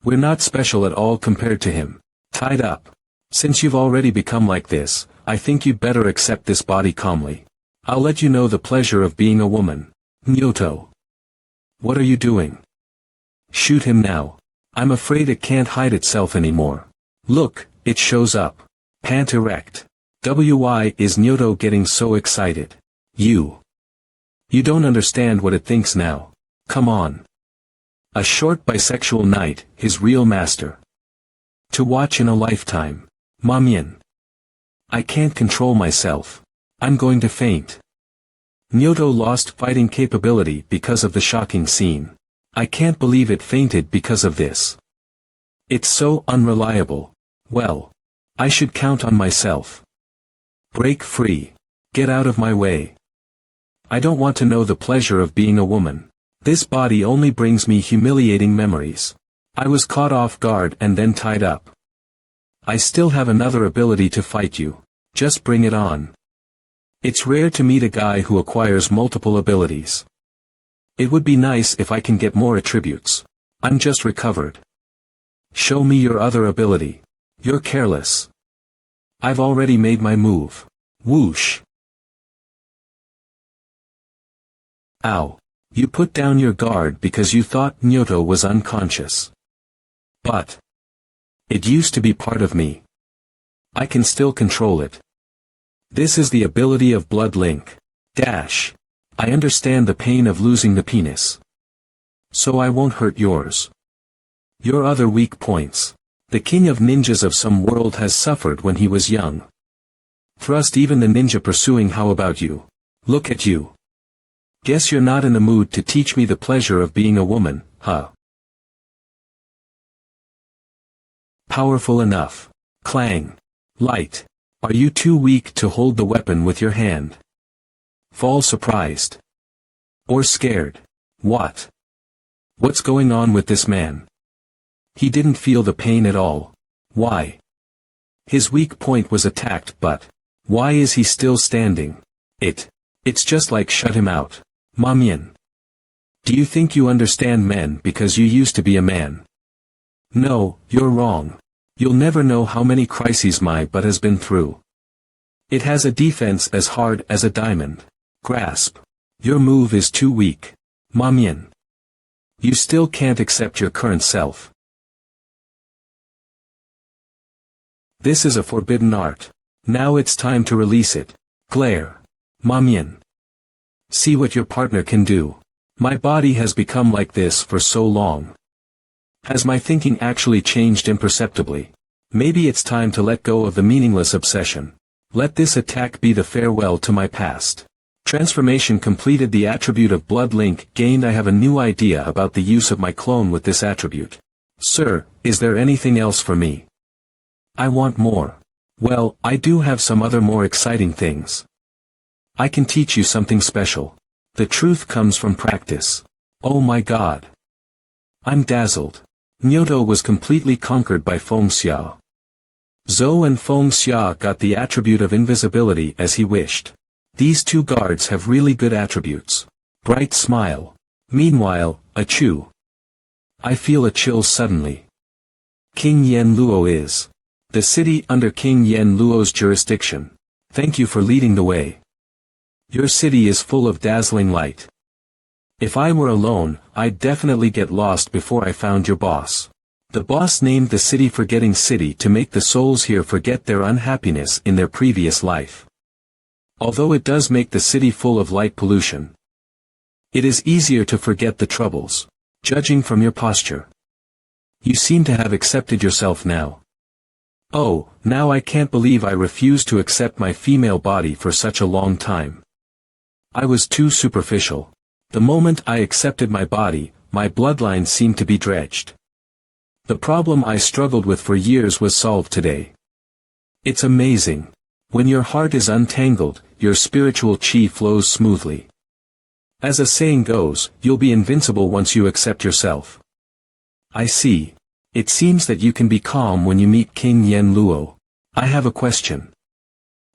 We're not special at all compared to him. Tied up. Since you've already become like this, I think you'd better accept this body calmly. I'll let you know the pleasure of being a woman. Nyoto. What are you doing? Shoot him now. I'm afraid it can't hide itself anymore. Look, it shows up. Pant erect. Why is Nyoto getting so excited? You don't understand what it thinks now. Come on. A short bisexual night, his real master. To watch in a lifetime. Mamian. I can't control myself. I'm going to faint. Nyoto lost fighting capability because of the shocking scene. I can't believe it fainted because of this. It's so unreliable. Well, I should count on myself. Break free. Get out of my way. I don't want to know the pleasure of being a woman. This body only brings me humiliating memories. I was caught off guard and then tied up. I still have another ability to fight you. Just bring it on. It's rare to meet a guy who acquires multiple abilities. It would be nice if I can get more attributes. I'm just recovered. Show me your other ability. You're careless. I've already made my move. Whoosh. Ow. You put down your guard because you thought Nyoto was unconscious. But it used to be part of me. I can still control it. This is the ability of Blood Link. Dash. I understand the pain of losing the penis. So I won't hurt yours. Your other weak points. The king of ninjas of some world has suffered when he was young. Thrust even the ninja pursuing. How about you? Look at you. Guess you're not in the mood to teach me the pleasure of being a woman, huh? Powerful enough. Clang. Light. Are you too weak to hold the weapon with your hand? Fall surprised. Or scared. What? What's going on with this man? He didn't feel the pain at all. Why? His weak point was attacked, but why is he still standing? It's just like shut him out. Mamian. Do you think you understand men because you used to be a man? No, you're wrong. You'll never know how many crises my butt has been through. It has a defense as hard as a diamond. Grasp. Your move is too weak. Mamian. You still can't accept your current self. This is a forbidden art. Now it's time to release it. Glare. Mamien. See what your partner can do. My body has become like this for so long. Has my thinking actually changed imperceptibly? Maybe it's time to let go of the meaningless obsession. Let this attack be the farewell to my past. Transformation completed. The attribute of blood link gained. I have a new idea about the use of my clone with this attribute. Sir, is there anything else for me? I want more. Well, I do have some other more exciting things. I can teach you something special. The truth comes from practice. Oh my God. I'm dazzled. Nyoto was completely conquered by Feng Xia. Zhou and Feng Xia got the attribute of invisibility as he wished. These two guards have really good attributes. Bright smile. Meanwhile, achoo. I feel a chill suddenly. King Yen Luo is the city under King Yen Luo's jurisdiction. Thank you for leading the way. Your city is full of dazzling light. If I were alone, I'd definitely get lost before I found your boss. The boss named the city Forgetting City to make the souls here forget their unhappiness in their previous life. Although it does make the city full of light pollution, it is easier to forget the troubles, judging from your posture. You seem to have accepted yourself now. Oh, now I can't believe I refused to accept my female body for such a long time. I was too superficial. The moment I accepted my body, my bloodline seemed to be dredged. The problem I struggled with for years was solved today. It's amazing. When your heart is untangled, your spiritual chi flows smoothly. As a saying goes, you'll be invincible once you accept yourself. I see. It seems that you can be calm when you meet King Yen Luo. I have a question.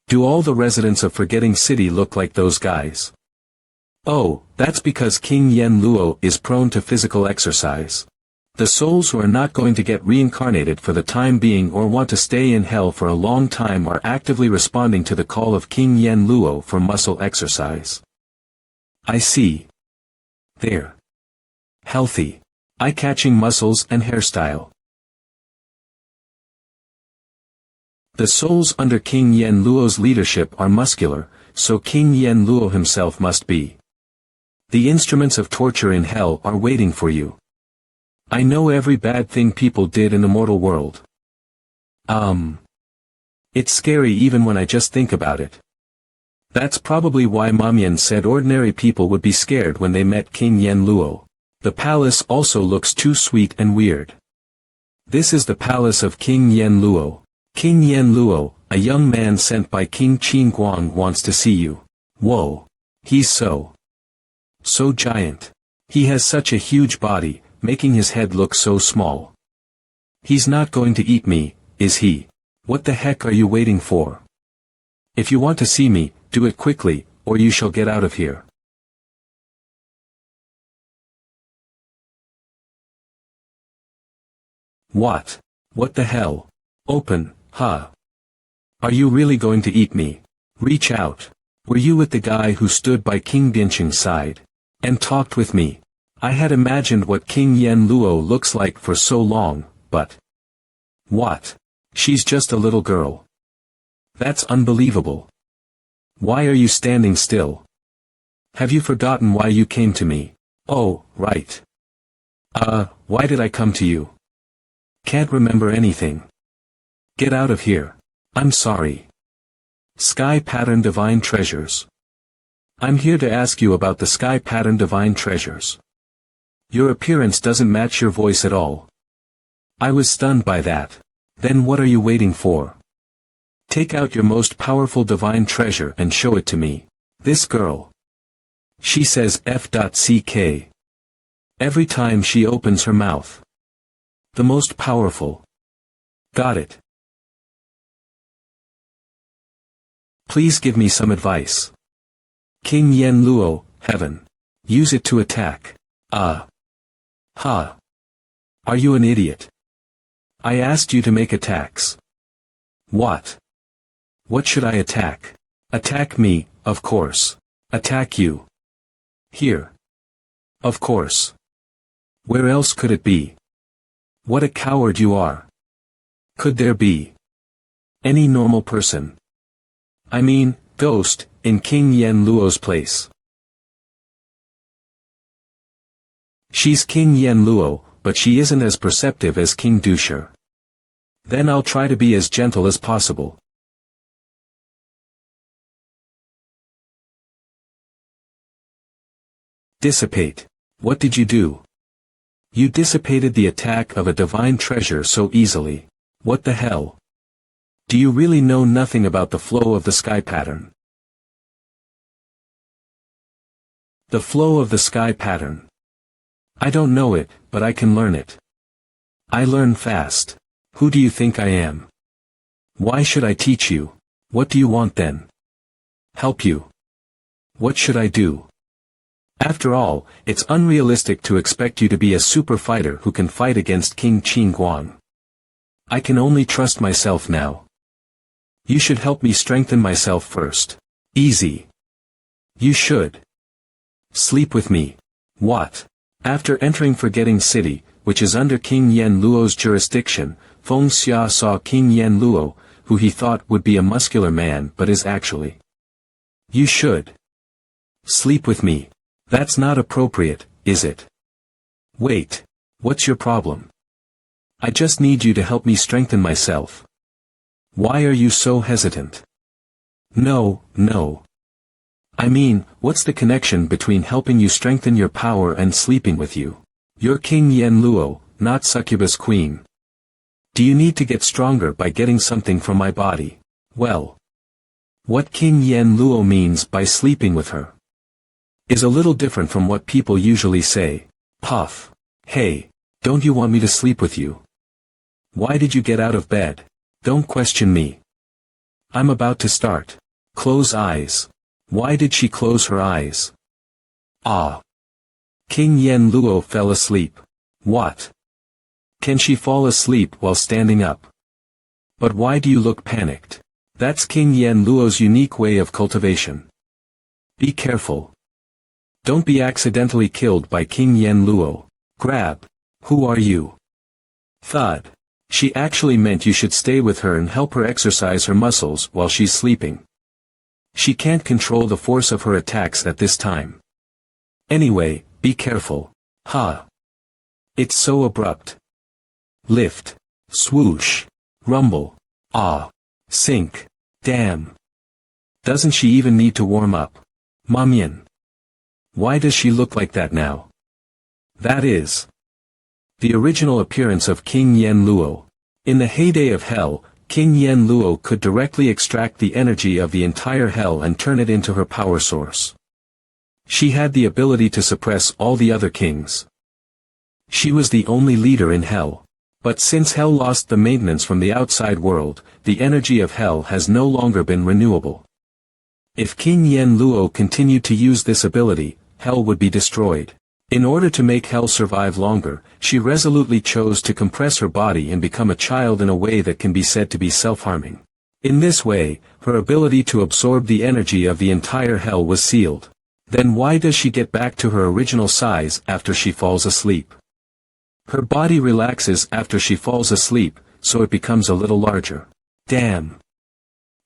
Do all the residents of Forgetting City look like those guys? Oh, that's because King Yen Luo is prone to physical exercise. The souls who are not going to get reincarnated for the time being or want to stay in hell for a long time are actively responding to the call of King Yen Luo for muscle exercise. I see. They're healthy, eye-catching muscles and hairstyle. The souls under King Yen Luo's leadership are muscular, so King Yen Luo himself must be. The instruments of torture in hell are waiting for you. I know every bad thing people did in the mortal world. It's scary even when I just think about it. That's probably why Mamien said ordinary people would be scared when they met King Yen Luo. The palace also looks too sweet and weird. This is the palace of King Yen Luo. King Yen Luo, a young man sent by King Qin Guang, wants to see you. Whoa. He's so giant. He has such a huge body, making his head look so small. He's not going to eat me, is he? What the heck are you waiting for? If you want to see me, do it quickly, or you shall get out of here. What? What the hell? Open, huh? Are you really going to eat me? Reach out. Were you with the guy who stood by King Bianqing's side and talked with me? I had imagined what King Yen Luo looks like for so long, but... What? She's just a little girl. That's unbelievable. Why are you standing still? Have you forgotten why you came to me? Oh, right. Why did I come to you? Can't remember anything. Get out of here. I'm sorry. Sky Pattern Divine Treasures. I'm here to ask you about the Sky Pattern Divine Treasures. Your appearance doesn't match your voice at all. I was stunned by that. Then what are you waiting for? Take out your most powerful divine treasure and show it to me. This girl. She says F.CK. Every time she opens her mouth. The most powerful. Got it. Please give me some advice. King Yen Luo, heaven. Use it to attack. Ha. Are you an idiot? I asked you to make attacks. What? What should I attack? Attack me, of course. Attack you. Here. Of course. Where else could it be? What a coward you are. Could there be Any normal person. I mean, ghost, in King Yen Luo's place. She's King Yen Luo, but she isn't as perceptive as King Dusher. Then I'll try to be as gentle as possible. Dissipate. What did you do? You dissipated the attack of a divine treasure so easily. What the hell? Do you really know nothing about the flow of the sky pattern? The flow of the sky pattern. I don't know it, but I can learn it. I learn fast. Who do you think I am? Why should I teach you? What do you want then? Help you. What should I do? After all, it's unrealistic to expect you to be a super fighter who can fight against King Qin Guang. I can only trust myself now. You should help me strengthen myself first. Easy. You should. Sleep with me. What? After entering Forgetting City, which is under King Yen Luo's jurisdiction, Feng Xia saw King Yen Luo, who he thought would be a muscular man but is actually. You should. Sleep with me. That's not appropriate, is it? Wait. What's your problem? I just need you to help me strengthen myself. Why are you so hesitant? No. I mean, what's the connection between helping you strengthen your power and sleeping with you? You're King Yen Luo, not Succubus Queen. Do you need to get stronger by getting something from my body? Well. What King Yen Luo means by sleeping with her is a little different from what people usually say. Puff. Hey, don't you want me to sleep with you? Why did you get out of bed? Don't question me. I'm about to start. Close eyes. Why did she close her eyes? Ah. King Yen Luo fell asleep. What? Can she fall asleep while standing up? But why do you look panicked? That's King Yen Luo's unique way of cultivation. Be careful. Don't be accidentally killed by King Yen Luo. Grab. Who are you? Thud. She actually meant you should stay with her and help her exercise her muscles while she's sleeping. She can't control the force of her attacks at this time. Anyway, be careful. Ha. It's so abrupt. Lift. Swoosh. Rumble. Ah. Sink. Damn. Doesn't she even need to warm up? Mamien. Why does she look like that now? That is the original appearance of King Yen Luo. In the heyday of hell, King Yen Luo could directly extract the energy of the entire hell and turn it into her power source. She had the ability to suppress all the other kings. She was the only leader in hell. But since hell lost the maintenance from the outside world, the energy of hell has no longer been renewable. If King Yen Luo continued to use this ability, hell would be destroyed. In order to make hell survive longer, she resolutely chose to compress her body and become a child in a way that can be said to be self-harming. In this way, her ability to absorb the energy of the entire hell was sealed. Then why does she get back to her original size after she falls asleep? Her body relaxes after she falls asleep, so it becomes a little larger. Damn.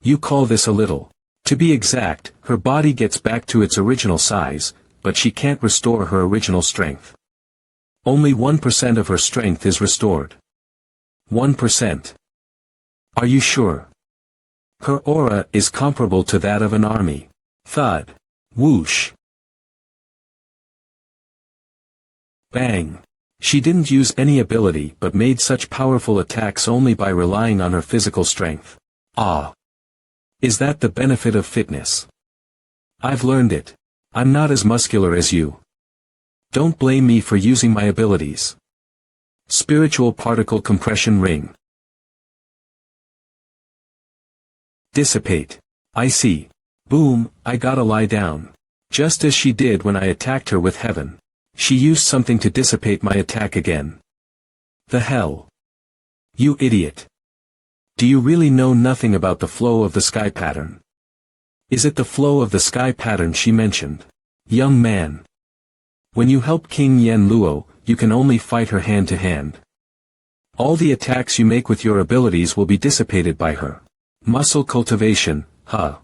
You call this a little? To be exact, her body gets back to its original size, but she can't restore her original strength. Only 1% of her strength is restored. 1%. Are you sure? Her aura is comparable to that of an army. Thud. Whoosh. Bang. She didn't use any ability but made such powerful attacks only by relying on her physical strength. Ah. Is that the benefit of fitness? I've learned it. I'm not as muscular as you. Don't blame me for using my abilities. Spiritual particle compression ring. Dissipate. I see. Boom, I gotta lie down. Just as she did when I attacked her with heaven. She used something to dissipate my attack again. The hell? You idiot. Do you really know nothing about the flow of the sky pattern? Is it the flow of the sky pattern she mentioned? Young man. When you help King Yen Luo, you can only fight her hand to hand. All the attacks you make with your abilities will be dissipated by her. Muscle cultivation, huh?